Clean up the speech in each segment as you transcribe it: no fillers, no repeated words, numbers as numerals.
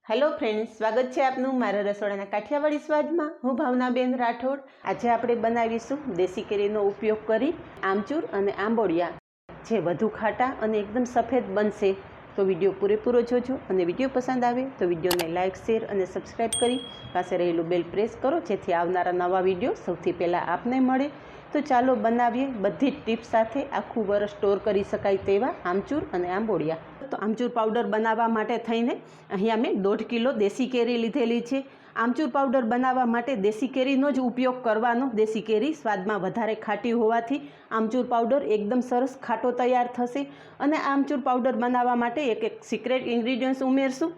Hello friends, स्वागत है आपनु मारा रसोड़ाना काठियावाड़ी में। हूँ भावनाबेन राठोड। आज आपणे बनावीशुं देशी केरीनो उपयोग करी आमचूर अने आंबोडिया जे वधु खाटा अने एकदम सफेद बनशे। तो विडियो पूरेपूरो जोजो अने विडियो पसंद आवे तो विडियो ने लाइक शेर अने सब्सक्राइब करी पासे रहेलुं बेल प्रेस करो जेथी आवनारा नवा विडियो सौथी पहेला आपने मळे। तो चालो बनावीए बधी टिप्स साथे आखुं वर्ष स्टोर करी शकाय तेवा आमचूर अने आंबोडिया। तो आमचूर पाउडर बनावा माटे थईने अहींया मैं 1.5 किलो देशी केरी लीधेली छे। आमचूर पाउडर बनावा माटे देशी केरीनो ज उपयोग करवानो। देशी केरी स्वादमां वधारे खाटी होवाथी आमचूर पाउडर एकदम सरस खाटो तैयार थशे। अने आमचूर पाउडर बनावा माटे एक सीक्रेट इन्ग्रीडियंट्स उमेरशुं।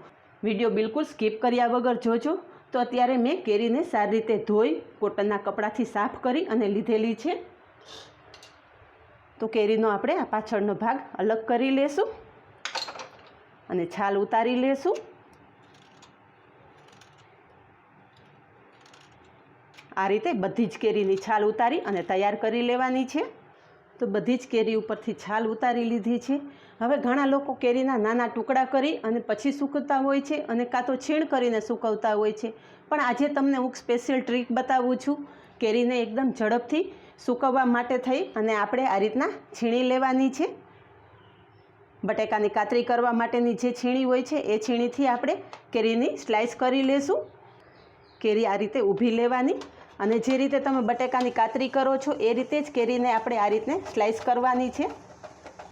विडियो बिल्कुल स्कीप कर्या वगर जोजो। तो अत्यारे मैं केरीने सारी रीते धोई कोटनना कपड़ाथी साफ करी अने लीधेली छे। तो केरीनो आपणे आ पाछळनो भाग अलग करी लेशुं अने छाल उतारी लेशुं। आ रीते बधी ज केरीनी छाल उतारी अने तैयार करी लेवानी छे। तो बधी ज केरी उपरथी छाल उतारी लीधी छे। हवे घणा लोको केरीना नाना टुकड़ा करी अने पछी सूकवता होय छे अने कां तो छीण करीने सूकवता होय छे। पण आजे तमने एक स्पेशियल ट्रीक बतावुं छुं। केरीने एकदम झड़पथी सूकववा माटे थई अने आपणे आ रीतना छीणी लेवानी छे। बटेकानी कातरी करवा माटेनी जे छीणी होय छे ए छीणीथी आपणे केरीनी स्लाइस करी लेशुं। केरी आ रीते ऊभी लेवानी अने जे रीते तमे बटेकानी कातरी करो छो ए रीते ज केरीने आपणे आ रीते स्लाइस करवानी छे।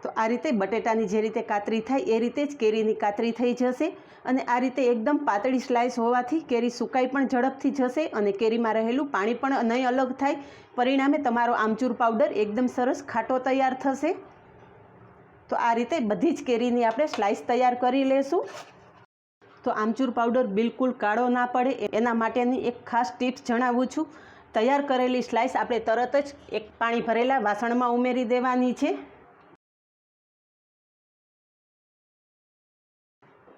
तो आ रीते बटेटानी जे रीते कातरी थाय ए रीते ज केरीनी कातरी थई जशे। अने आ रीते एकदम पातળી स्लाइस होवाथी केरी सुकाई पण झड़पथी जशे अने केरीमां रहेलुं पाणी पण नहीं अलग थाय। परिणामे तमारो आमचूर पाउडर एकदम सरस खाटो तैयार थशे। तो आ रीते बधी ज केरीनी आपणे स्लाइस तैयार करी लेशुं। तो आमचूर पाउडर बिल्कुल काळो ना पड़े एना माटेनी एक खास टिप्स जणावुं छुं। तैयार करेली स्लाइस आपणे तरत ज एक पाणी भरेला वासणमां उमेरी देवानी छे।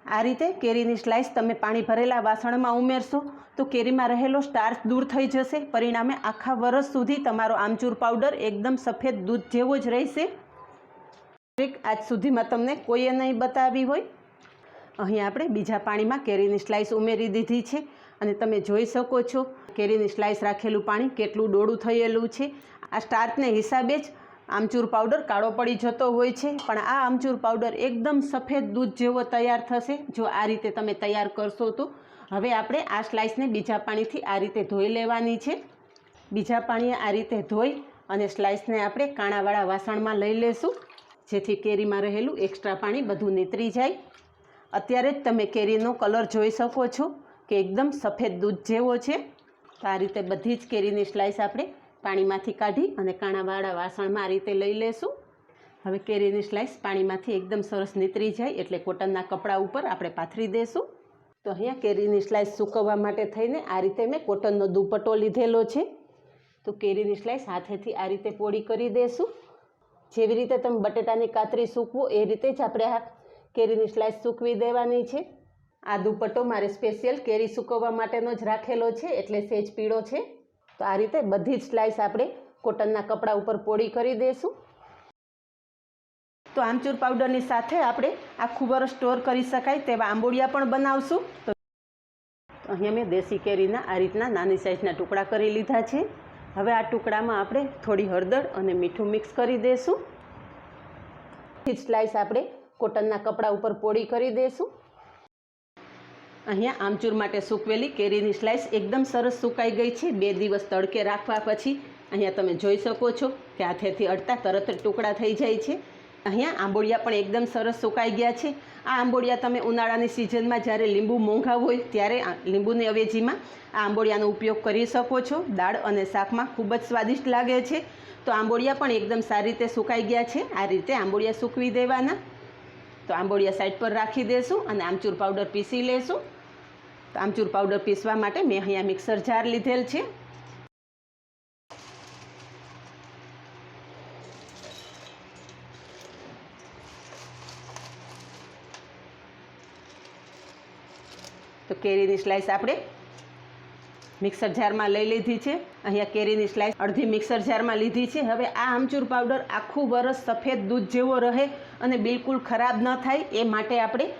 आ रीते केरीनी स्लाइस तमे पाणी भरेला वासणमां उमेरशो तो केरीमां रहेलो स्टार्च दूर थई जशे। परिणामे आखा वर्ष सुधी तमारो आमचूर पाउडर एकदम सफेद दूध जेवो ज रहेशे। आज सुधीमां तमने कोईए नहीं बतावी होय। अहीं आपणे बीजा पाणीमां केरीनी स्लाइस उमेरी दीधी छे अने तमे जोई शको छो केरीनी स्लाइस राखेलुं पाणी केटलुं डोळुं थयेलुं छे। आ स्टार्चने हिसाबे ज आमचूर पाउडर काळो पड़ी जतो होय छे। पण आ आमचूर पाउडर एकदम सफेद दूध जेवो तैयार थशे जो आ रीते तमे तैयार करशो। तो हवे आपणे आ स्लाइसने बीजा पाणीथी आ रीते धोई लेवानी छे। बीजा पाणीए आ रीते धोई अने स्लाइसने आपणे काणावाळा वासणमां लई लेशुं जेथी केरीमां रहेलुं एक्स्ट्रा पाणी बधुं નીતરી जाय। अत्यारे ज तमे केरीनो कलर जोई शको छो कि एकदम सफेद दूध जेवो छे। तो आ रीते बधी ज केरीनी स्लाइस आपणे पाणीमांथी काढी अने काणावाळा वासणमां आ रीते लई लेशुं। हवे केरीनी स्लाइस पाणीमांथी एकदम सरस નીતરી जाय एटले कोटनना कपड़ा उपर आपणे पाथरी देशुं। तो अहींया केरीनी स्लाइस सूकववा माटे थईने आ रीते मैं कोटननो दुपट्टो लीधेलो छे। तो केरीनी स्लाइस हाथेथी आ रीते पोળી करी देशुं। जेवी रीते तमे बटेटानी कातरी सूकवो ए रीते ज आपणे आ केरीनी स्लाइस सूकवी देवानी छे। आ दुपट्टो मारे स्पेशियल केरी सूकववा माटेनो ज राखेलो छे एटले सेज पीळो छे। तो आ रीते बधी ज स्लाइस आपणे कोटनना कपड़ा उपर पोળી करी देशुं। तो आमचूर पाउडरनी साथे आपणे आखुं वर्ष स्टोर करी शकाय तेवा आंबोडिया पण बनावशुं। तो अहींया मैं देशी केरीना आ रीतना नानी साइजना टुकड़ा करी लीधा छे। हवे आ टुकड़ामां आपणे थोड़ी हळદર अने मीठुं मिक्स करी देशुं। स्लाइस आपणे कोटनना कपड़ा उपर पोળી करी देशुं। अहींया आमचूर माटे सूकवेली केरीनी स्लाइस एकदम सरस सुकाई गई छे। 2 दिवस तड़के राखवा पछी अहींया तमे जोई शको छो कि हाथेथी अडता तरत ज टुकड़ा थई जाय छे। अहींया आंबोडिया पण एकदम सरस सुकाई गया छे। आ आंबोडिया तमे उनाळानी सीजनमां ज्यारे लींबू मोंघा होय त्यारे लींबूनी अवेजीमां आ आंबोडियानो उपयोग करी शको छो। दाळ अने शाकमां खूब ज स्वादिष्ट लागे छे। तो आंबोडिया पण एकदम सारी रीते सुकाई गया छे। आ रीते आंबोडिया सूकवी देवाना। तो आंबोडिया साइड पर राखी देशुं अने आमचूर पाउडर पीसी लेशुं। तो आमचूर पाउडर पीसवा माटे मैं अहींया मिक्सर जार लीधेल छे। तो केरीनी स्लाइस आपणे मिक्सर जार में लई लीधी है। अहींया केरीनी स्लाइस अर्धी मिक्सर जार में लीधी है। हवे आ आमचूर पाउडर आखू वरस सफेद दूध जेवो रहे अने बिल्कुल खराब न थाय ए माटे आपणे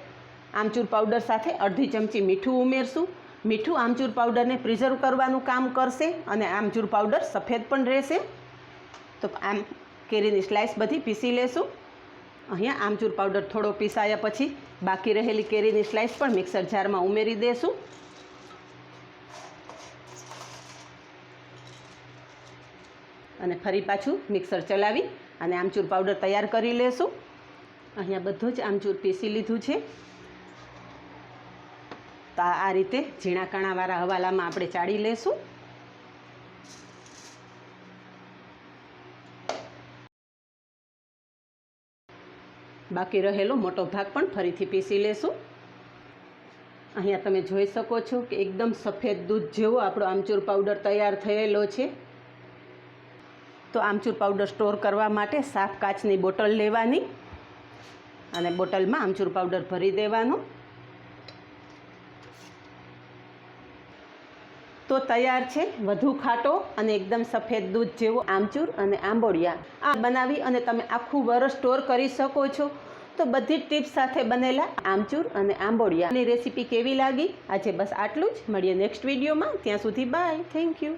આમચૂર પાવડર સાથે અડધી ચમચી મીઠું ઉમેરશું. મીઠું આમચૂર પાવડરને પ્રિઝર્વ કરવાનું કામ કરશે અને આમચૂર પાવડર સફેદ પણ રહેશે. તો આમ કેરીની સ્લાઇસ બધી પીસી લેશું. અહીંયા આમચૂર પાવડર થોડો પીસાયા પછી બાકી રહેલી કેરીની સ્લાઇસ પણ મિક્સર જારમાં ઉમેરી દેશું. અને ફરી પાછું મિક્સર ચલાવી અને આમચૂર પાવડર તૈયાર કરી લેશું. અહીંયા બધું જ આમચૂર પીસી લીધું છે. તો આ રીતે ઝીણા કાણાવાળા હવાલામાં આપણે ચાળી લેશું. બાકી રહેલો મોટો ભાગ પણ ફરીથી પીસી લેશું. અહીંયા તમે જોઈ શકો છો કે એકદમ સફેદ દૂધ જેવો આપણો આમચૂર પાવડર તૈયાર થયેલો છે. તો આમચૂર પાવડર સ્ટોર કરવા માટે સાફ કાચની બોટલ લેવાની અને બોટલમાં આમચૂર પાવડર ભરી દેવાનો. તો તૈયાર છે વધુ ખાટો અને એકદમ સફેદ દૂધ જેવો આમચૂર અને આંબોડિયા. આ બનાવી અને તમે આખું વરસ સ્ટોર કરી શકો છો. તો બધી જ ટિપ્સ સાથે બનેલા આમચૂર અને આંબોડિયાની રેસીપી કેવી લાગી? આજે બસ આટલું જ. મળીએ નેક્સ્ટ વિડીયોમાં. ત્યાં સુધી બાય. Thank you.